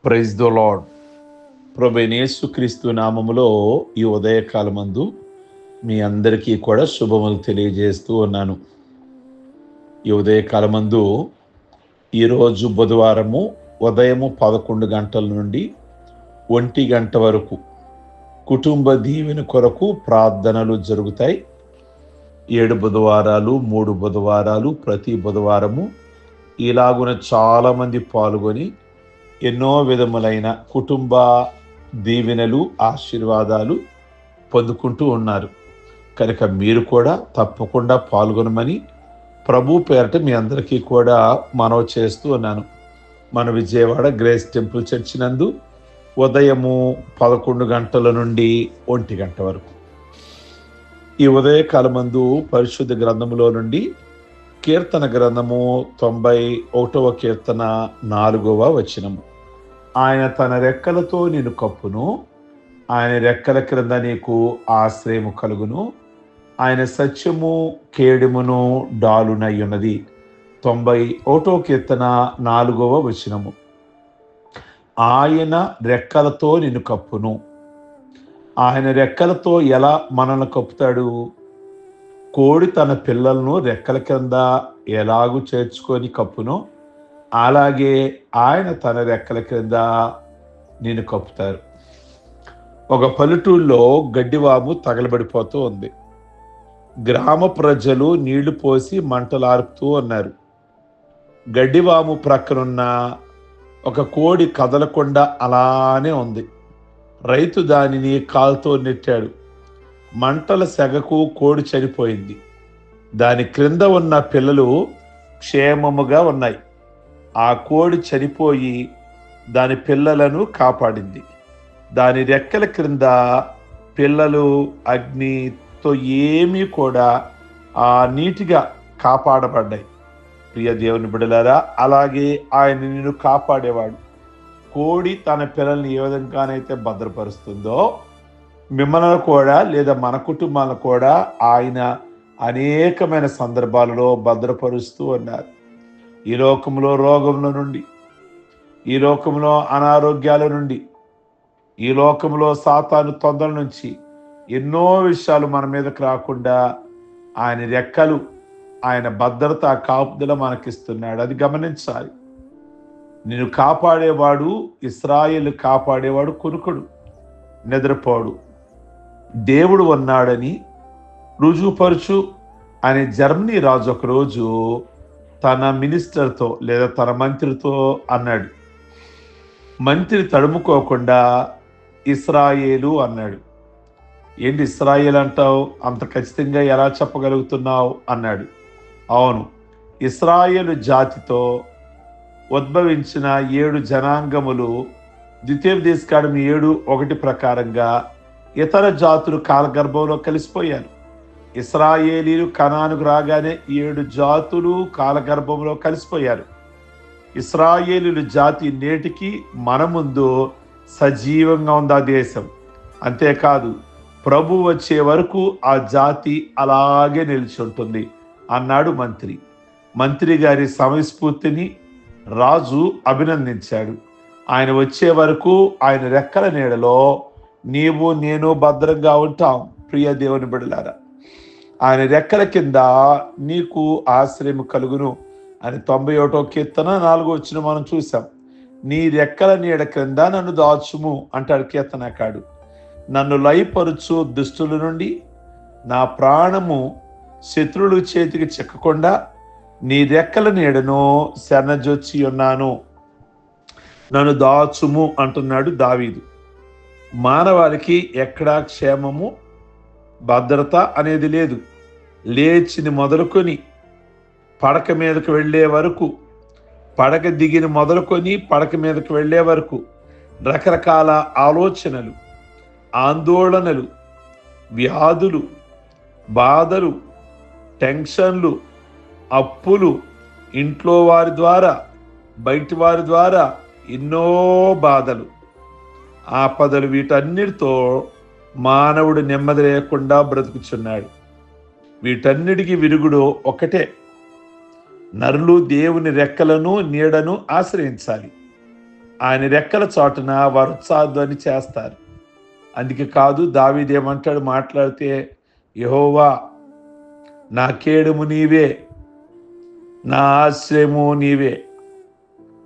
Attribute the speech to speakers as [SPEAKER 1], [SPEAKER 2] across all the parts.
[SPEAKER 1] Praise the lord. ప్రభువైన యేసుక్రీస్తు నామములో ఈ ఉదయకాలమందు మీ అందరికీ కూడా శుభములు తెలియజేస్తూ ఉన్నాను. ఈ ఉదయకాలమందు ఈరోజు బుధవారము ఉదయము 11 గంటల నుండి 1 గంట వరకు కుటుంబ దీవెన కొరకు ప్రార్థనలు జరుగుతాయి. 7 బుధవారాలు 3 బుధవారాలు ప్రతి బుధవారము ఇలాగున చాలామంది పాల్గొని ఎన్నో విధములైన కుటుంబ దీవెనలు ఆశీర్వాదాలు పొందుకుంటూ ఉన్నారు. కనుక మీరు కూడా తప్పకుండా పాల్గొనమని ప్రభు పేరట మీ అందరికీ కూడా మనవి చేస్తూ ఉన్నాను. మన విజయవాడ గ్రేస్ టెంపుల్ చర్చి నందు ఉదయము 11 గంటల నుండి 1 గంట వరకు ఈ ఉదయకాలమందు పరిశుద్ధ గ్రంథములో నుండి కీర్తన గ్రంథము 91వ కీర్తన 4వ వచనము. ఆయన తన రెక్కలతో నిన్ను కప్పును, ఆయన రెక్కల క్రింద నీకు ఆశ్రయము కలుగును, ఆయన సత్యము కేడుమును డాలునై ఉన్నది. 91వ కీర్తన 4వ వచనము. ఆయన రెక్కలతో నిన్ను కప్పును. ఆయన రెక్కలతో ఎలా మనల్ని కప్పుతాడు? కోడి తన పిల్లలను రెక్కల కింద ఎలాగూ చేర్చుకొని కప్పునో అలాగే ఆయన తన రెక్కల క్రింద నేను కప్పుతారు. ఒక పల్లెటూరులో గడ్డివాము తగలబడిపోతూ ఉంది. గ్రామ ప్రజలు నీళ్లు పోసి మంటలు ఆర్పుతూ ఉన్నారు. గడ్డివాము ప్రక్కనున్న ఒక కోడి కదలకుండా అలానే ఉంది. రైతు దానిని కాలుతో నెట్టాడు. మంటల సెగకు కోడి చనిపోయింది. దాని క్రింద ఉన్న పిల్లలు క్షేమముగా ఉన్నాయి. ఆ కోడి చనిపోయి దాని పిల్లలను కాపాడింది. దాని రెక్కల క్రింద పిల్లలు అగ్నితో ఏమీ కూడా నీటిగా కాపాడబడ్డాయి. ప్రియ దేవుని బిడ్డలారా, అలాగే ఆయన నిన్ను కాపాడేవాడు. కోడి తన పిల్లల్ని ఏ విధంగానైతే భద్రపరుస్తుందో మిమ్మల్ని కూడా లేదా మన కుటుంబాలను కూడా ఆయన అనేకమైన సందర్భాలలో భద్రపరుస్తూ ఉన్నారు. ఈ లోకంలో రోగముల నుండి, ఈ లోకంలో అనారోగ్యాల నుండి, ఈ లోకంలో సాతాను తొందర నుంచి ఎన్నో విషయాలు మన మీదకి రాకుండా ఆయన రెక్కలు, ఆయన భద్రత కాపుదల మనకిస్తున్నాడు. అది గమనించాలి. నిన్ను కాపాడేవాడు, ఇశ్రాయేలు కాపాడేవాడు కునుకుడు, నిద్రపోడు. దేవుడు ఉన్నాడని రుజువుపరుచు అనే జర్మనీ రాజు ఒకరోజు తన మినిస్టర్తో లేదా తన మంత్రితో అన్నాడు. మంత్రి తడుముకోకుండా ఇశ్రాయేలు అన్నాడు. ఏంటి ఇశ్రాయేల్ అంటావు, అంత ఖచ్చితంగా ఎలా చెప్పగలుగుతున్నావు అన్నాడు. అవును, ఇశ్రాయేలు జాతితో ఉద్భవించిన 7 జనాంగములు ద్వితీయోపదేశకాండం 7:1 ప్రకారంగా ఇతర జాతులు కాలగర్భంలో కలిసిపోయారు. ఇశ్రాయేలీలు కనానుకు రాగానే 7 జాతులు కాలగర్భంలో కలిసిపోయారు. ఇశ్రాయేలీలు జాతి నేటికి మన ముందు సజీవంగా ఉంది. ఆ దేశం అంతేకాదు, ప్రభు వచ్చే వరకు ఆ జాతి అలాగే నిలిచి ఉంటుంది అన్నాడు మంత్రి. మంత్రి గారి సమయస్ఫూర్తిని రాజు అభినందించాడు. ఆయన వచ్చే వరకు ఆయన రెక్కల నీడలో నీవు నేను భద్రంగా ఉంటాం. ప్రియ దేవుని బిడ్డలారా, ఆయన రెక్కల కింద నీకు ఆశ్రయం కలుగును అని 91వ కీర్తన 4వ వచనం మనం చూసాం. నీ రెక్కల నీడ క్రింద నన్ను దాచుము అంటాడు కీర్తనకాడు. నన్ను లయపరుచు దుష్టుల నుండి నా ప్రాణము శత్రువుల చేతికి చిక్కకుండా నీ రెక్కల నీడను శరణజొచ్చి ఉన్నాను. నన్ను దాచుము అంటున్నాడు దావీదు. మానవాళికి ఎక్కడా క్షేమము, భద్రత అనేది లేదు. లేచిని మొదలుకొని పడక మీదకు వెళ్ళే వరకు, పడక దిగిని మొదలుకొని పడక మీదకు వెళ్ళే వరకు రకరకాల ఆలోచనలు, ఆందోళనలు, వ్యాధులు, బాధలు, టెన్షన్లు, అప్పులు, ఇంట్లో వారి ద్వారా బయటి వారి ద్వారా ఎన్నో బాధలు, ఆపదలు, వీటన్నిటితో మానవుడు నెమ్మది లేకుండా బ్రతుకుచున్నాడు. వీటన్నిటికీ విరుగుడు ఒకటే, నరులు దేవుని రెక్కలను నీడను ఆశ్రయించాలి. ఆయన రెక్కల చాటున వారు ఉత్సాహధ్వని చేస్తారు. అందుకే కాదు, దావీదు ఏమంటాడు మాట్లాడితే, యెహోవా నా కేడము నీవే, నా ఆశ్రయము నీవే,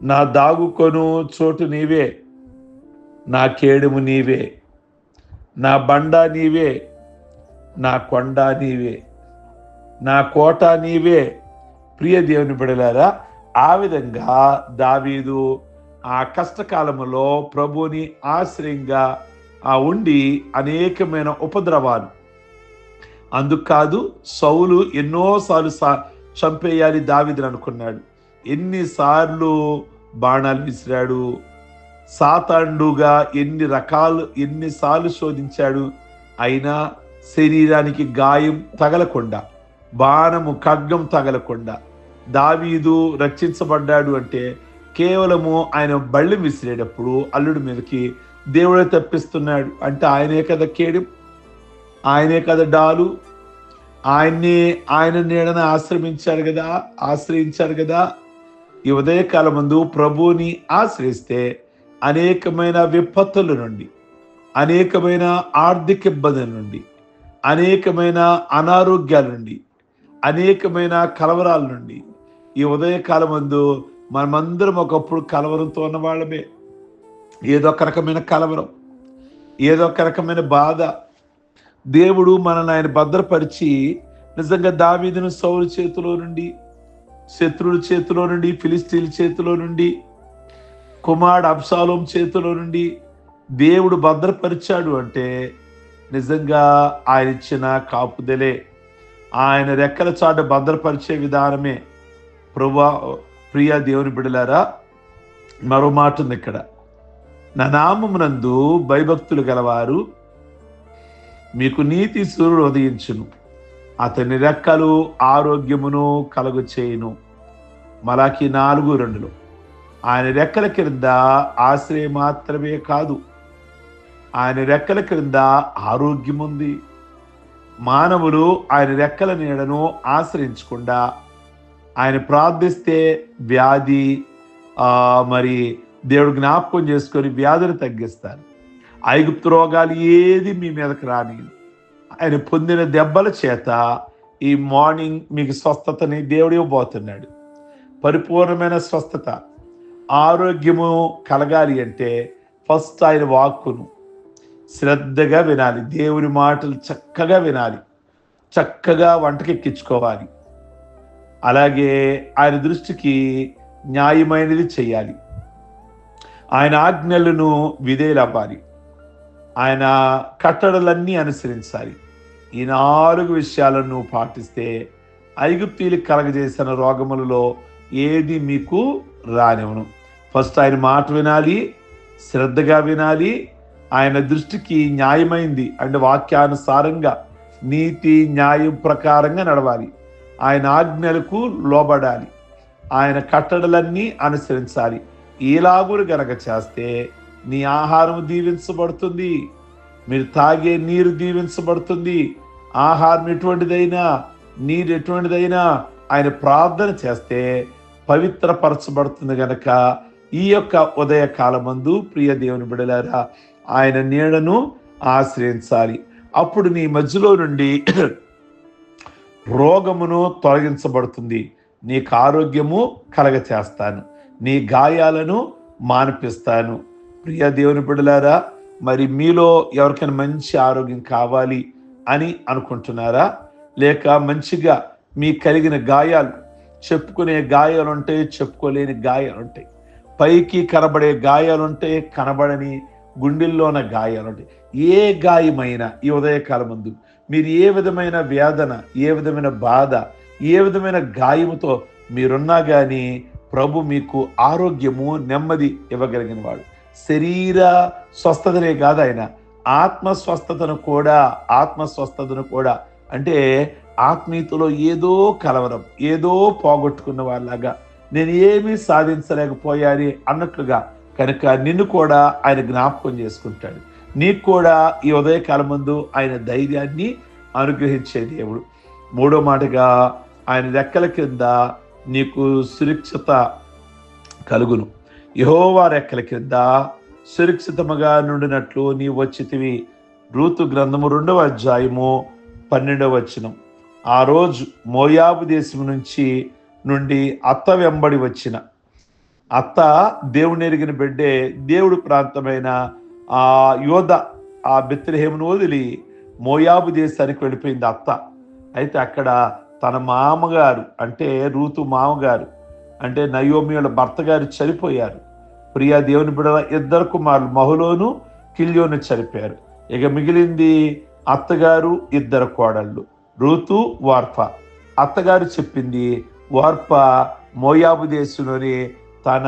[SPEAKER 1] నా దాగుకొను చోటు నీవే, నా కేడము నీవే, నా బండ నీవే, నా కొండ నీవే, నా కోట నీవే. ప్రియ దేవుని బిడ్డలారా, ఆ విధంగా దావీదు ఆ కష్టకాలంలో ప్రభువుని ఆశ్రయంగా ఉండి అనేకమైన ఉపద్రవాలు, అందుకు కాదు సౌలు ఎన్నోసార్లు చంపేయాలి దావీదుని అనుకున్నాడు. ఎన్నిసార్లు బాణాలు విసిరాడు, సాతాండుగా ఎన్నిసార్లు శోధించాడు. అయినా శరీరానికి గాయం తగలకుండా, బాణము ఖడ్గం తగలకుండా దావీదు రక్షించబడ్డాడు. అంటే కేవలము ఆయన బళ్ళెం విసిరేటప్పుడు అల్లుడి మీదకి దేవుడే తప్పిస్తున్నాడు. అంటే ఆయనే కదా కేడం, ఆయనే కదా డాలు, ఆయన నీడన ఆశ్రయించారు కదా. ఈ ఉదయకాలం ముందు ప్రభువుని ఆశ్రయిస్తే అనేకమైన విపత్తుల నుండి, అనేకమైన ఆర్థిక ఇబ్బందుల నుండి, అనేకమైన అనారోగ్యాల నుండి, అనేకమైన కలవరాల నుండి, ఈ ఉదయకాలం ముందు మనమందరం ఒకప్పుడు కలవరంతో ఉన్న వాళ్ళమే. ఏదో ఒక రకమైన కలవరం, ఏదో ఒక రకమైన బాధ. దేవుడు మనల్ని ఆయన భద్రపరిచి నిజంగా దావీదును సౌలు చేతిలో నుండి, శత్రువుల చేతిలో నుండి, ఫిలిస్తీన్ల చేతిలో నుండి, కుమారుడు అబ్షాలోం చేతిలో నుండి దేవుడు భద్రపరిచాడు. అంటే నిజంగా ఆయన ఇచ్చిన కాపుదలే, ఆయన రెక్కల చాటు భద్రపరిచే విధానమే. ప్రియ దేవుని బిడ్డలారా, మరో మాట ఉంది ఇక్కడ, నా నామమునందు భయభక్తులు గలవారు మీకు నీతి సూర్యుడు ఉదయించును, అతని రెక్కలు ఆరోగ్యమును కలుగు చేయును. మలాకి 4:2. ఆయన రెక్కల క్రింద ఆశ్రయం మాత్రమే కాదు, ఆయన రెక్కల క్రింద ఆరోగ్యం ఉంది. మానవులు ఆయన రెక్కల నీడను ఆశ్రయించకుండా ఆయన ప్రార్థిస్తే వ్యాధి మరి దేవుడు జ్ఞాపకం చేసుకొని వ్యాధిని తగ్గిస్తారు. ఐగుప్తు రోగాలు ఏది మీ మీదకి రాని, ఆయన పొందిన దెబ్బల చేత ఈ మార్నింగ్ మీకు స్వస్థతని దేవుడు ఇవ్వబోతున్నాడు. పరిపూర్ణమైన స్వస్థత, ఆరోగ్యము కలగాలి అంటే ఫస్ట్ ఆయన వాక్కును శ్రద్ధగా వినాలి, దేవుని మాటలు చక్కగా వినాలి, చక్కగా వంటకెక్కించుకోవాలి. అలాగే ఆయన దృష్టికి న్యాయమైనది చేయాలి, ఆయన ఆజ్ఞలను విధేయులవ్వాలి, ఆయన కట్టడలన్నీ అనుసరించాలి. ఈ 4 విషయాలను పాటిస్తే ఐగుప్తీయులకు కలగజేసిన రోగములలో ఏది మీకు రానివ్వను. ఫస్ట్ ఆయన మాట వినాలి, శ్రద్ధగా వినాలి, ఆయన దృష్టికి న్యాయమైంది అంటే వాక్యానుసారంగా నీతి న్యాయం ప్రకారంగా నడవాలి, ఆయన ఆజ్ఞలకు లోబడాలి, ఆయన కట్టడలన్నీ అనుసరించాలి. ఈలాగురు గనక చేస్తే నీ ఆహారం దీవించబడుతుంది, మీరు తాగే నీరు దీవించబడుతుంది. ఆహారం ఎటువంటిదైనా, నీరు ఎటువంటిదైనా ఆయన ప్రార్థన చేస్తే పవిత్రపరచబడుతుంది. గనక ఈ యొక్క ఉదయకాలమందు ప్రియ దేవుని బిడ్డలారా, ఆయన నీడను ఆశ్రయించాలి. అప్పుడు నీ మధ్యలో నుండి రోగమును తొలగించబడుతుంది, నీకు ఆరోగ్యము కలగ చేస్తాను, నీ గాయాలను మాన్పిస్తాను. ప్రియ దేవుని బిడ్డలారా, మరి మీలో ఎవరికైనా మంచి ఆరోగ్యం కావాలి అని అనుకుంటున్నారా? లేక మంచిగా మీ కలిగిన గాయాలు, చెప్పుకునే గాయాలు ఉంటాయి, చెప్పుకోలేని గాయాలు ఉంటాయి, పైకి కనబడే గాయాలు ఉంటాయి, కనబడని గుండెల్లోన గాయాలు ఉంటాయి. ఏ గాయమైనా ఈ ఉదయకాలం ముందు మీరు ఏ విధమైన వేదన, ఏ విధమైన బాధ, ఏ విధమైన గాయముతో మీరున్నా కానీ ప్రభు మీకు ఆరోగ్యము నెమ్మది ఇవ్వగలిగిన వాడు. శరీర స్వస్థతనే కాదు, ఆయన ఆత్మస్వస్థతను కూడా అంటే ఆత్మీయతలో ఏదో కలవరం, ఏదో పోగొట్టుకున్న వాళ్ళలాగా నేను ఏమీ సాధించలేకపోయాని అన్నట్లుగా కనుక నిన్ను కూడా ఆయన జ్ఞాపకం చేసుకుంటాడు. నీకు కూడా ఈ ఉదయకాలం ముందు ఆయన ధైర్యాన్ని అనుగ్రహించే దేవుడు. 3వ మాటగా ఆయన రెక్కల కింద నీకు సురక్షిత కలుగును. యెహోవా రెక్కల కింద సురక్షితముగా నుండినట్లు నీ వచ్చితివి. రూతు గ్రంథము 2వ అధ్యాయము 12వ వచనం. ఆ రోజు మోయాబు దేశం నుండి అత్త వెంబడి వచ్చిన అత్త దేవుని ఎరిగిన బిడ్డే. దేవుడు ప్రాంతమైన ఆ యోధ ఆ బెత్లెహేమును వదిలి మోయాబు దేశానికి వెళ్ళిపోయింది అత్త. అయితే అక్కడ తన మామగారు అంటే రూతు మామగారు అంటే నయోమి వాళ్ళ భర్త గారు చనిపోయారు. ప్రియా దేవుని బిడ్డల 2 కుమారులు మహులోను కిల్యోను చనిపోయారు. ఇక మిగిలింది అత్తగారు, 2 కోడళ్ళు రూతు, వార్ప. అత్తగారు చెప్పింది వార్ప మోయాబు దేశంలోని తన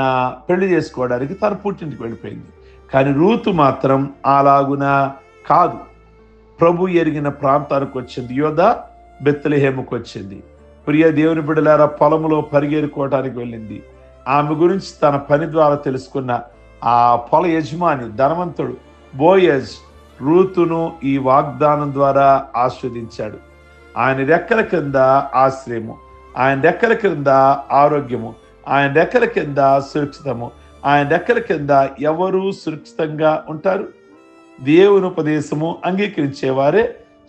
[SPEAKER 1] పెళ్లి చేసుకోవడానికి తన పుట్టింటికి వెళ్ళిపోయింది. కానీ రూతు మాత్రం అలాగున కాదు, ప్రభు ఎరిగిన ప్రాంతానికి వచ్చింది. యోధ బెత్లెహేముకు వచ్చింది. ప్రియ దేవుని బిడ్డలారా, పొలములో పరిగెరుకోవటానికి వెళ్ళింది. ఆమె గురించి తన పని ద్వారా తెలుసుకున్న ఆ పొల యజమాని ధనవంతుడు బోయజ్ రూతును ఈ వాగ్దానం ద్వారా ఆస్వాదించాడు. ఆయన రెక్కల కింద ఆశ్రయము, ఆయన రెక్కల కింద ఆరోగ్యము, ఆయన రెక్కల కింద సురక్షితము. ఆయన రెక్కల కింద ఎవరు సురక్షితంగా ఉంటారు? దేవుని ఉపదేశము అంగీకరించేవారే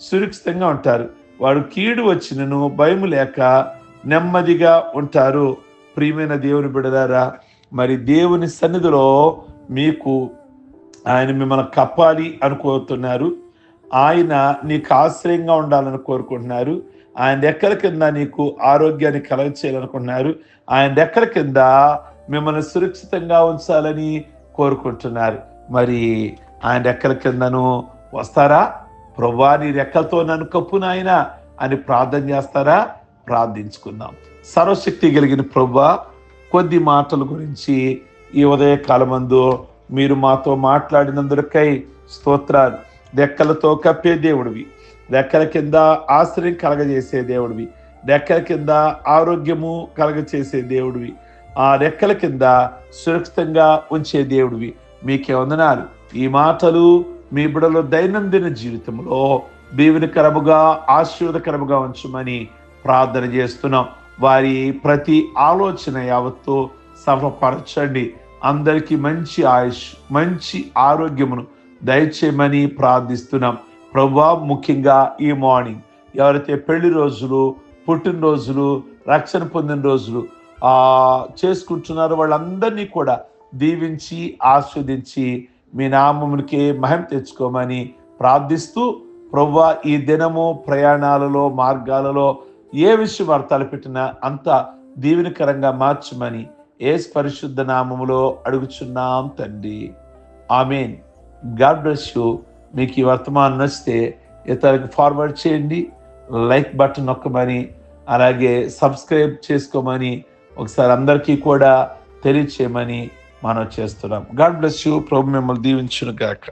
[SPEAKER 1] సురక్షితంగా ఉంటారు. వాడు కీడు వచ్చినను భయం లేక నెమ్మదిగా ఉంటారు. ప్రియమైన దేవుని బిడ్డలారా, మరి దేవుని సన్నిధిలో మీకు ఆయన మిమ్మల్ని కప్పాలి అనుకోతున్నారు. ఆయన నీకు ఆశ్రయంగా ఉండాలని కోరుకుంటున్నారు. ఆయన రెక్కల కింద నీకు ఆరోగ్యాన్ని కలగచేయాలనుకుంటున్నారు. ఆయన రెక్కల కింద మిమ్మల్ని సురక్షితంగా ఉంచాలని కోరుకుంటున్నారు. మరి ఆయన రెక్కల కిందను వస్తారా? ప్రభువా నీ రెక్కలతో నన్ను కప్పు నాయనా అని ప్రార్థన చేస్తారా? ప్రార్థించుకుందాం. సర్వశక్తి కలిగిన ప్రభువా, కొద్ది మాటల గురించి ఈ ఉదయకాలమందు మీరు మాతో మాట్లాడినందుకై స్తోత్రాలు. రెక్కలతో కప్పే దేవుడివి, రెక్కల కింద ఆశ్రయం కలగజేసే దేవుడివి, రెక్కల కింద ఆరోగ్యము కలగచేసే దేవుడివి, ఆ రెక్కల కింద సురక్షితంగా ఉంచే దేవుడివి. మీకే వందనాలు. ఈ మాటలు మీ బిడ్డల దైనందిన జీవితంలో దీవెనకరముగా ఆశీర్వాదకరముగా ఉంచమని ప్రార్థన చేస్తున్నాం. వారి ప్రతి ఆలోచన యావత్తు సఫలపరచండి. అందరికీ మంచి ఆయుష్, మంచి ఆరోగ్యమును దయచేయమని ప్రార్థిస్తున్నాం. ప్రభువా, ముఖ్యంగా ఈ మార్నింగ్ ఎవరైతే పెళ్లి రోజులు, పుట్టినరోజులు, రక్షణ పొందిన రోజులు చేసుకుంటున్నారో వాళ్ళందరినీ కూడా దీవించి ఆస్వాదించి మీ నామమునికి మహిమ తెచ్చుకోమని ప్రార్థిస్తూ, ప్రభువా ఈ దినము ప్రయాణాలలో, మార్గాలలో ఏ విషయం వారు తలపెట్టినా అంత దీవెనకరంగా మార్చమని యేసు పరిశుద్ధ నామములో అడుగుచున్నాం తండ్రి. ఆమేన్. God bless you. మీకు ఈ వర్తమానం నచ్చితే ఇతరులకు ఫార్వర్డ్ చేయండి, లైక్ బటన్ నొక్కమని, అలాగే సబ్స్క్రైబ్ చేసుకోమని ఒకసారి అందరికీ కూడా తెలియచేయమని మనం చేస్తున్నాం. God bless you. ప్రభు మిమ్మల్ని దీవించును గాక.